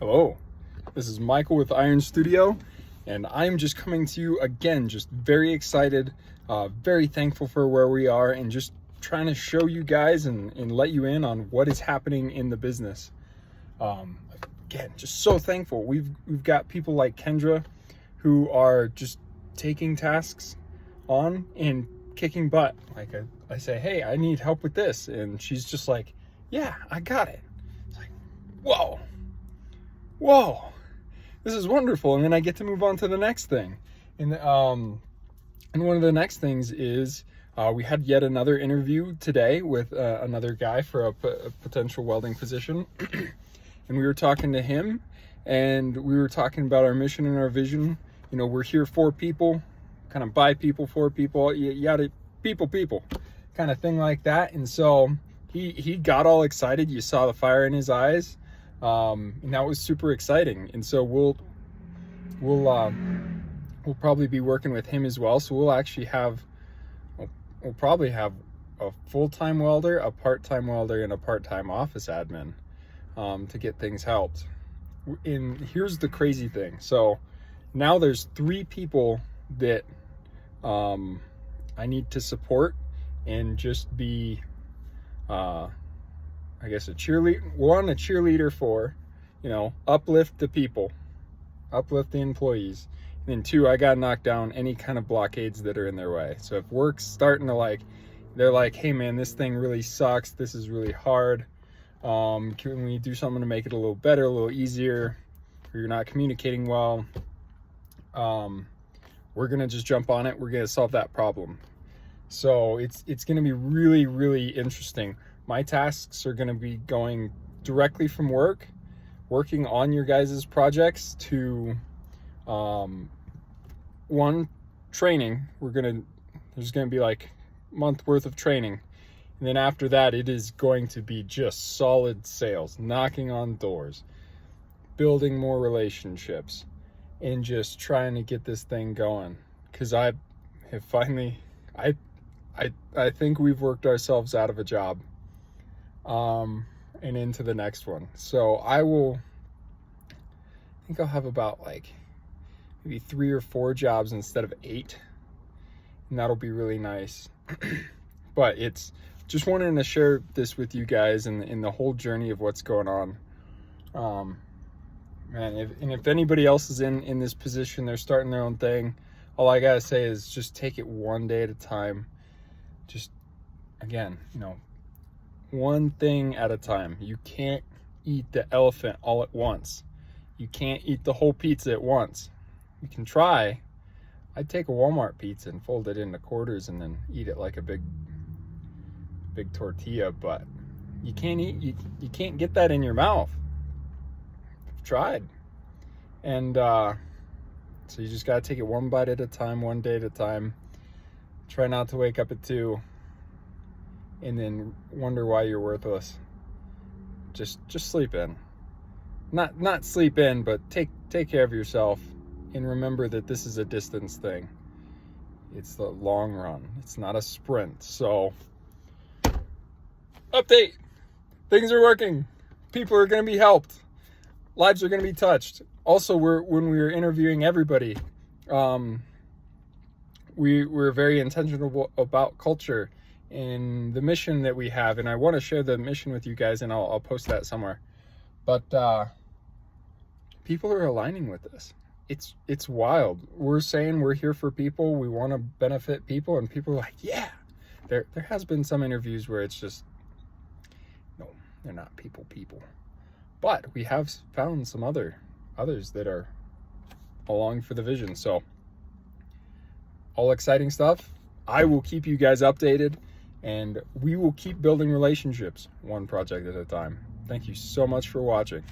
Hello, this is Michael with Iron Studio, and I'm just coming to you again, just very excited, very thankful for where we are, and just trying to show you guys and let you in on what is happening in the business. Again, just so thankful. We've got people like Kendra who are just taking tasks on and kicking butt. Like I say, hey, I need help with this, and she's just like, yeah, I got it. It's like, whoa, this is wonderful. And then I get to move on to the next thing. And one of the next things is we had yet another interview today with another guy for a potential welding position. And we were talking to him, and we were talking about our mission and our vision. You know, we're here for people, kind of by people, for people, yada, people, kind of thing like that. And so he got all excited. You saw the fire in his eyes. And that was super exciting. And so we'll probably be working with him as well. So we'll probably have a full-time welder, a part-time welder, and a part-time office admin, to get things helped. And here's the crazy thing. So now there's 3 people that, I need to support and just be, I guess a cheerleader for, you know, uplift the people, uplift the employees. And then 2, I got to knock down any kind of blockades that are in their way. So if work's starting to they're like, hey man, this thing really sucks. This is really hard. Can we do something to make it a little better, a little easier? Or you're not communicating well. We're going to just jump on it. We're going to solve that problem. So it's going to be really, really interesting. My tasks are going to be going directly from working on your guys' projects to, one, training. There's going to be like a month worth of training. And then after that, it is going to be just solid sales, knocking on doors, building more relationships, and just trying to get this thing going. Because I have finally, I think we've worked ourselves out of a job. And into the next one. So I think I'll have about maybe 3 or 4 jobs instead of 8. And that'll be really nice. But it's just wanting to share this with you guys and the whole journey of what's going on. Man, if anybody else is in this position, they're starting their own thing, all I gotta say is just take it one day at a time. Just, again, you know, one thing at a time. You can't eat the elephant all at once. You can't eat the whole pizza at once. You can try. I'd take a Walmart pizza and fold it into quarters and then eat it like a big tortilla, but you can't get that in your mouth. I've tried. And so you just gotta take it one bite at a time, one day at a time. Try not to wake up at 2 and then wonder why you're worthless. Just sleep in. Not sleep in, but take care of yourself, and remember that this is a distance thing. It's the long run. It's not a sprint. So, update. Things are working. People are going to be helped. Lives are going to be touched. Also, when we were interviewing everybody, we're very intentional about culture and the mission that we have, and I want to share the mission with you guys, and I'll post that somewhere. But people are aligning with this. It's wild. We're saying we're here for people. We want to benefit people, and people are like, yeah. There has been some interviews where it's just, no, they're not people. But we have found some others that are along for the vision. So all exciting stuff. I will keep you guys updated, and we will keep building relationships one project at a time. Thank you so much for watching.